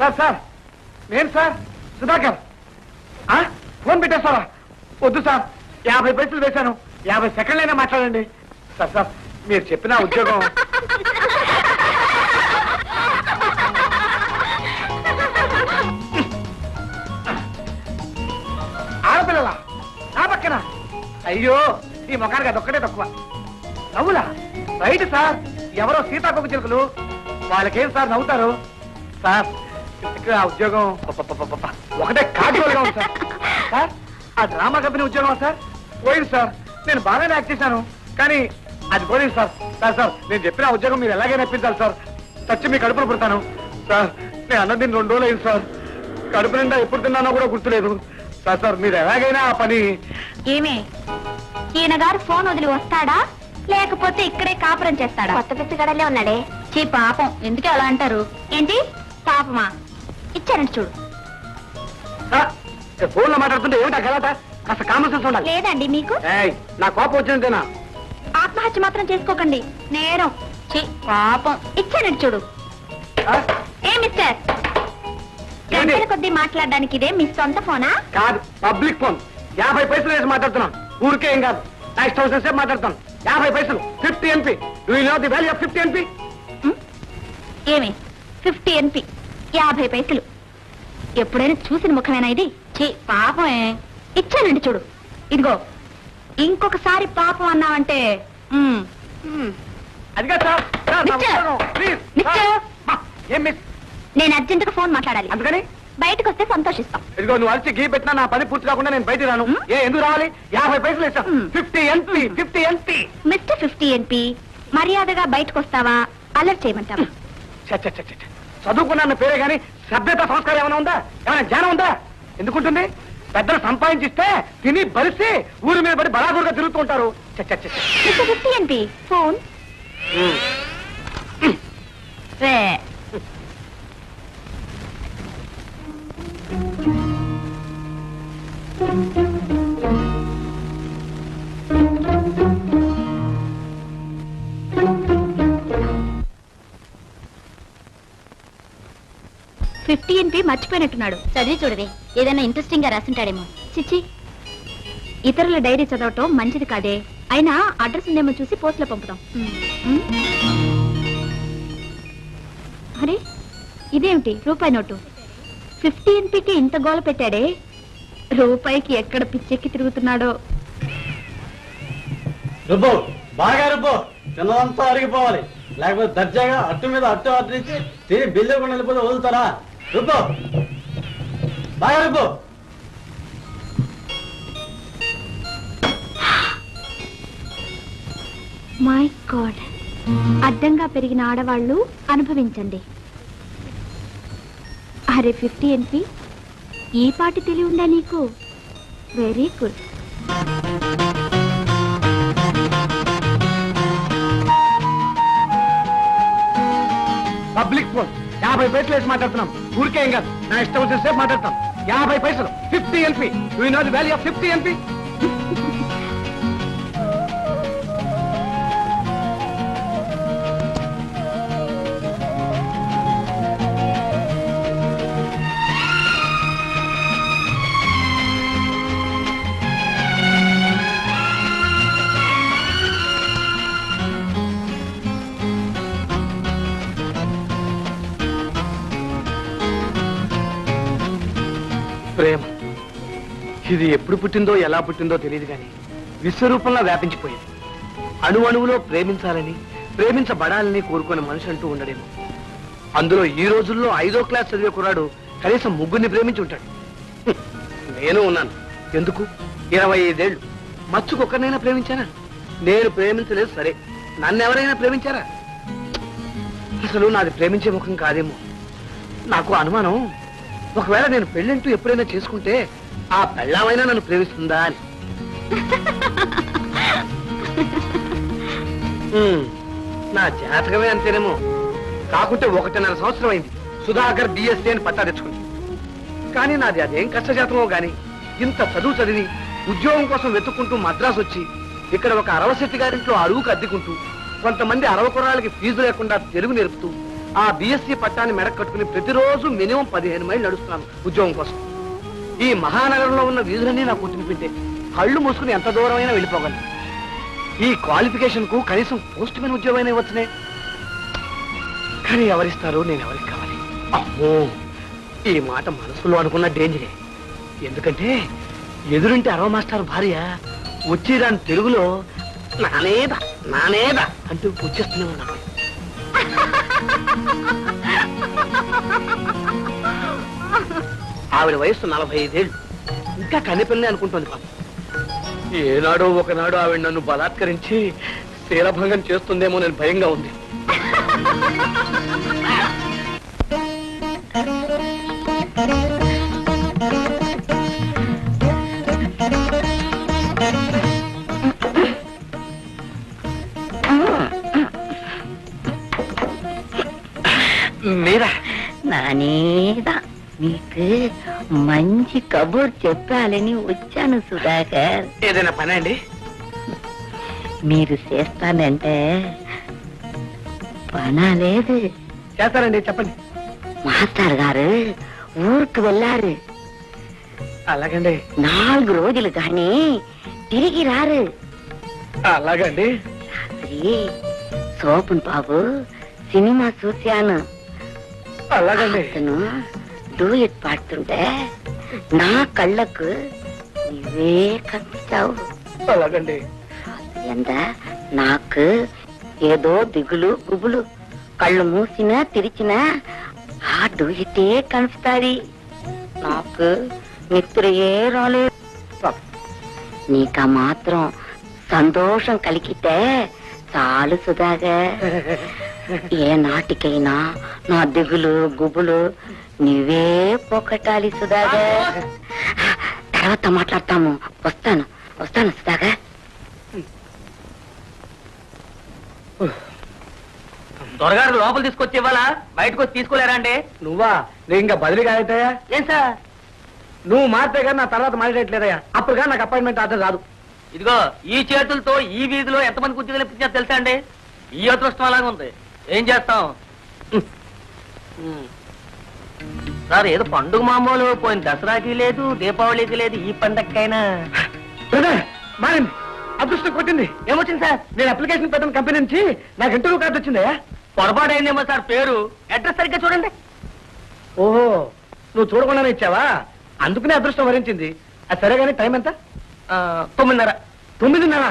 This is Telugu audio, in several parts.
సార్ సార్ నేను సార్ సుధాకర్. ఫోన్ పెట్టేస్తావా? వద్దు సార్, 50 పైసలు వేశాను, 50 సెకండ్లైనా మాట్లాడండి. సార్ సార్ మీరు చెప్పిన ఉద్యోగం. ఆడపిల్లలా నా పక్కన? అయ్యో ఈ ముఖానికి అదొక్కటే తక్కువ. నవ్వులా? రైట్ సార్, ఎవరో సీతాకోక చిలుకలు, వాళ్ళకేం సార్ నవ్వుతారు. సార్ ఆ ఉద్యోగం ఒకటే కాజువల్గా ఉంది సార్. సార్ ఆ డ్రామా కంపెనీ ఉద్యోగం సార్ పోయింది సార్. నేను బాగానే యాక్ట్ చేశాను కానీ అది పోయింది సార్. సార్ సార్ నేను చెప్పిన ఉద్యోగం మీరు ఎలాగైనా ఇప్పించాలి సార్. చచ్చి మీ కడుపులో పుడతాను సార్. నేను అన్నది 2 రోజులు అయింది సార్. కడుపు నిండా ఎప్పుడు తిన్నానో కూడా గుర్తులేదు సార్. సార్ మీరు ఎలాగైనా ఆ పని. ఏమే ఈయన గారు ఫోన్ వదిలి వస్తాడా లేకపోతే ఇక్కడే కాపురం చేస్తాడా? కొత్త పిచ్చగడలే ఉన్నాడే. చీ పాపం, ఎందుకే అలా అంటారు? ఏంటి పాపమా? ఇచ్చారండి చూడు. ఫోన్ లో మాట్లాడుతుంటే ఏమిటా గలాట? కాస్త కామన్ సెన్స్ ఉండాలి. లేదండి మీకు? నా కోపం వచ్చిందేనా? ఆత్మహత్య మాత్రం చేసుకోకండి, నేరం. చీ పాపం, ఇచ్చారండి చూడు. ఏ మిస్టర్, గంటల కొద్దీ మాట్లాడడానికి ఇదే మీ సొంత ఫోనా? కాదు, పబ్లిక్ ఫోన్. 50 పైసలు వేసి మాట్లాడుతున్నాను. ఊరికే ఏం కాదు, నెక్స్ట్ హౌస్ సేపు మాట్లాడతాను. 50 పైసలు 50 NP. Do you know the value of 50 NP? ఏమి 50 NP 50 పైసలు? ఎప్పుడైనా చూసిన ముఖమేనా ఇది? చీ పాపమే, ఇచ్చానండి చూడు. ఇదిగో ఇంకొకసారి పాపం అన్నావంటే అదిగా సార్. నేను అర్జెంటుగా ఫోన్ మాట్లాడాలి, అందుకని బయటకు వస్తే సంతోషిస్తాం. ఇదిగో నువ్వు అరిచి గీ పెట్టినా నా పని పూర్తి కాకుండా నేను బయట రాను. ఎందుకు రావాలి? 50 పైసలు ఇస్తాను. 50 NP 50 NP. మిస్టర్ 50 NP, మర్యాదగా బయటకు వస్తావా అలర్ట్ చేయమంటావా? చదువుకున్న పేరే గాని సభ్యత సంస్కారం ఏమైనా ఉందా? ఏమైనా జ్ఞానం ఉందా? ఎందుకుంటుంది? పెద్దలు సంపాదించిస్తే తిని బలిసి ఊరి మీద పడి బలాదూరుగా తిరుగుతూ ఉంటారు. Mister 50 NP, phone. 50 NP మర్చిపోయినట్టున్నాడు. చదివి చూడవే, ఏదైనా ఇంట్రెస్టింగ్ గా రాసింటాడేమో. చిచ్చి, ఇతరుల డైరీ చదవటం మంచిది కాదే. అయినా అడ్రస్ ఉందేమో చూసి పోస్ట్ లో పంపుతాం. అరే ఇదేమిటి, రూపాయి నోటు. 50 NPకి ఇంత గోల పెట్టాడే, రూపాయికి ఎక్కడ పిచ్చెక్కి తిరుగుతున్నాడో. రుబ్బు, బాగా రుబ్బు, చిన్నదంతా అరిగిపోవాలి. లేకపోతే దర్జాగా అట్టు మీద అట్టు అట్టించి తిరిగి బిల్లు కూడా వెళ్ళిపోతే వదులుతారా? రుబ్బు, బాగా రుబ్బు. మై గాడ్, అడ్డంగా పెరిగిన ఆడవాళ్ళు అనుభవించండి. అరే 50 NP, ఈ పాటి తెలివి ఉందా నీకు? Very good. పబ్లిక్ ఫోన్ 50 పైసలు వేసి మాట్లాడుతున్నాం. ఊరికే ఏం కాదు, నా ఇష్టం వచ్చిన సేపు మాట్లాడతాం. 50 పైసలు 50 NP. Do you know the value of 50 NP? ప్రేమ ఇది ఎప్పుడు పుట్టిందో ఎలా పుట్టిందో తెలియదు కానీ విశ్వరూపంలో వ్యాపించిపోయింది. అణువణువులో ప్రేమించాలని ప్రేమించబడాలని కోరుకునే మనిషి అంటూ ఉండడేమో. అందులో ఈ రోజుల్లో 5వ క్లాస్ చదివే కుర్రాడు కనీసం 3 ప్రేమించి ఉంటాడు. నేను ఉన్నాను. ఎందుకు? 25 ఏళ్ళు మచ్చుకొక్కరినైనా ప్రేమించానా? నేను ప్రేమించలేదు సరే, నన్ను ఎవరైనా ప్రేమించారా? అసలు నాది ప్రేమించే ముఖం కాదేమో. నాకు అనుమానం, ఒకవేళ నేను పెళ్ళంటూ ఎప్పుడైనా చేసుకుంటే ఆ పెళ్ళామైనా నన్ను ప్రేమిస్తుందా అని. నా జాతకమే అంతేనేమో. కాకుంటే 1.5 సంవత్సరం అయింది సుధాకర్ DSC అని పట్టా తెచ్చుకుంది. కానీ నాది అదేం కష్టజాతమో గాని ఇంత చదువు చదివి ఉద్యోగం కోసం వెతుక్కుంటూ మద్రాసు వచ్చి ఇక్కడ ఒక 60 శెట్టి గారింట్లో అరువుకు అద్దెకుంటూ కొంతమంది 60 కుర్రాళ్ళకి ఫీజు లేకుండా తెలుగు నేర్పుతూ ఆ బిఎస్సి పట్టాన్ని మెడకు కట్టుకుని ప్రతిరోజు మినిమం 15 మైళ్ళు నడుస్తున్నాను ఉద్యోగం కోసం. ఈ మహానగరంలో ఉన్న వీధులన్నీ నాకు గుర్తునిపింటే కళ్ళు మూసుకుని ఎంత దూరమైనా వెళ్ళిపోగలను. ఈ క్వాలిఫికేషన్ కు కనీసం పోస్ట్ మ్యాన్ ఉద్యోగమైనా ఇవ్వచ్చునే. కానీ ఎవరిస్తారు, నేను ఎవరికి కావాలి? అమ్మో, ఈ మాట మనసులో అనుకున్న డేంజరే. ఎందుకంటే ఎదురుంటే అరవ మాస్టర్ భార్య వచ్చి దాని తెలుగులో నానేదా నానేదా అంటూ వచ్చేస్తూనే ఉన్నాను. ఆవిడ వయస్సు 45 ఏళ్ళు, ఇంకా కన్నెపిల్లనే అనుకుంటోంది పాపం. ఏనాడో ఒకనాడు ఆవిడ నన్ను బలాత్కరించి శీలభంగం చేస్తుందేమో నేను భయంగా ఉంది. మీరా? నానేదా నీకు మంచి కబుర్ చెప్పాలని వచ్చాను సుధాకర్. ఏదైనా పని అండి? మీరు చేస్తానంటే పనా లేదు. చేస్తారండి, చెప్పండి. మాస్టర్ గారు ఊరికి వెళ్ళారు. అలాగండి. 4 రోజులు కానీ తిరిగి రారు. అలాగండి. రాత్రి సోపన్ బాబు సినిమా చూశాను. అలాగండి. అతను డూయట్ పాడుతుంటే నా కళ్ళకు నువ్వే కనిపిస్తావు. అలాగండి. ఎంత నాకు ఏదో దిగులు గుబులు, కళ్ళు మూసినా తెరిచినా ఆ డూయటే కనిపిస్తాది. నాకు నిద్రయే రాలేదు. నీక మాత్రం సంతోషం కలిగితే చాలు సుధాగా. ఏ నాటికైనా నా దిగులు గుబులు నువ్వే పొకటాలి సుధాగా. తర్వాత మాట్లాడతాము. వస్తాను వస్తాను సుధాగా. త్వరగారు లోపల తీసుకొచ్చి ఇవ్వాలా? బయటకు వచ్చి తీసుకోలేరా అండి? నువ్వా? నేను ఇంకా బదిలీ కాదయ్యా. ఏం సార్? నువ్వు మారితే కానీ నా తర్వాత మాట్లాడట్లేదయ్యా. అప్పుడు కానీ నాకు అపాయింట్మెంట్ ఆర్డర్ రాదు. ఇదిగో ఈ చేతులతో ఈ వీధిలో ఎంతమంది ఉద్యోగాలు ఇప్పించారు తెలుసా అండి? ఈ అదృష్టం అలాగే ఉంది. ఏం చేస్తాం సార్? ఏదో పండుగ మామూలు పోయిన దసరాకి లేదు, దీపావళికి లేదు, ఈ పండగకైనా మారింది. అదృష్టం కొట్టింది. ఏమొచ్చింది సార్? నేను అప్లికేషన్ పెట్టిన కంపెనీ నుంచి నాకు ఇంటర్వ్యూ కార్డు వచ్చిందయ్యా. పొరపాటు అయిందేమో సార్. పేరు అడ్రస్ సరిగ్గా చూడండి. ఓహో, నువ్వు చూడకుండానే ఇచ్చావా? అందుకనే అదృష్టం వరించింది. అది సరే కానీ టైం ఎంత? 9:30. 9:30?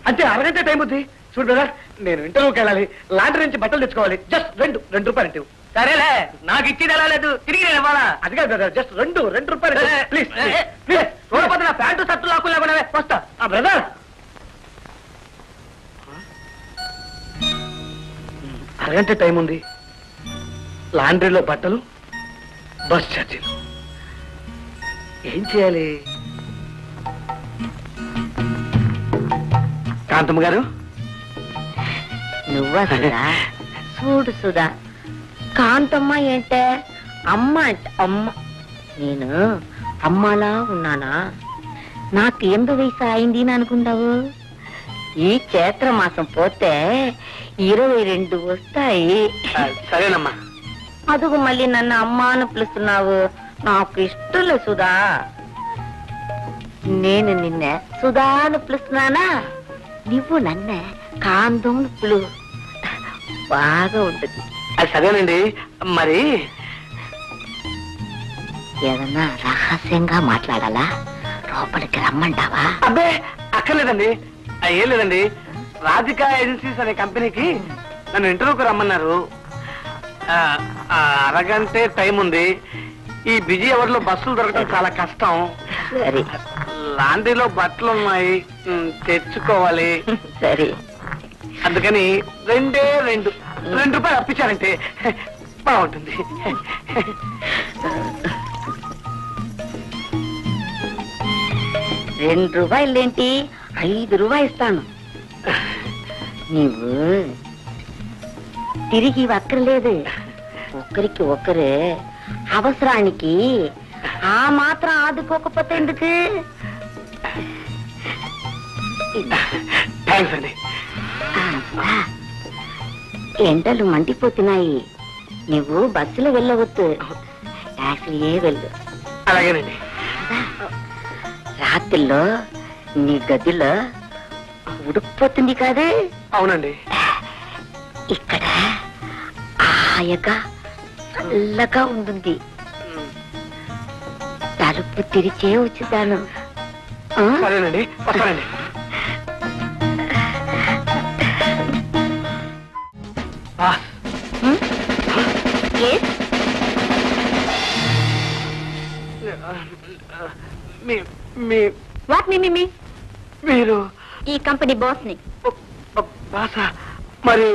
అంటే అరగంట టైం ఉంది. చూడు బ్రదర్, నేను ఇంటర్వ్యూకి వెళ్ళాలి. లాండ్రీ నుంచి బట్టలు తెచ్చుకోవాలి. జస్ట్ 2 రూపాయలు ఇంటివి. సరేలే, నాకు ఇచ్చేది ఎలా లేదు, తిరిగి నేను ఇవ్వాలా? అది కాదు బ్రదర్, జస్ట్ 2 రూపాయలు ప్లీజ్ ప్లీజ్. చూడపోతే నా ప్యాంటు షర్టు లాక్కులు లేకుండా వస్తా. బ్రదర్, అరగంట టైం ఉంది. లాండ్రీలో బట్టలు, బస్ ఛార్జీలు. ఏం చేయాలి? కాంతమ్మ గారు, నువ్వా సుధా? చూడు సుధా, కాంతమ్మ ఏంటే అమ్మ అంటే అమ్మ. నేను అమ్మలా ఉన్నానా? నాకు 80 వయసు అయింది అనుకుంటావు? ఈ చైత్ర మాసం పోతే 22 వస్తాయి. సరేనమ్మా. అదుగు మళ్ళీ నన్ను అమ్మ అని పిలుస్తున్నావు. నాకు ఇష్టం లేదు సుధా. నేను నిన్నే సుధా అని పిలుస్తున్నానా? నువ్వు నన్నే కాంతం పిలు. బాగా ఉంటుంది. అది సరేనండి. మరి ఏదన్నా రహస్యంగా మాట్లాడాలా? లోపలికి రమ్మంటావా? అబ్బే అక్కర్లేదండి. ఏం లేదండి, రాధికా ఏజెన్సీస్ అనే కంపెనీకి నన్ను ఇంటర్వ్యూకి రమ్మన్నారు. అరగంటే టైం ఉంది. ఈ బిజీ అవర్ లో బస్సులు దొరకడం చాలా కష్టం. సరే. లాండ్రీలో బట్టలు ఉన్నాయి, తెచ్చుకోవాలి. సరే. అందుకని 2 రూపాయలు అప్పించారంటే బాగుంటుంది. ₹2 ₹5 ఇస్తాను. నీవు తిరిగి అక్కర్లేదు. ఒకరికి ఒకరు అవసరానికి ఆ మాత్రం ఆదుకోకపోతే ఎందుకు? థ్యాంక్స్ అండి. ఎండలు మండిపోతున్నాయి. నువ్వు బస్సులో వెళ్ళవద్దు, టాక్సీయే వెళ్ళు. అలాగేనండి. రాత్రిలో నీ గదిలో ఉడికిపోతుంది కాదే. అవునండి. ఇక్కడ హాయగా చల్లగా ఉంటుంది. తలుపు తెరిచే వచ్చుతాను. సరేనండి, వస్తానండి. వాట్ మీ మీరు ఈ కంపెనీ బాస్ ని. బాసా మరి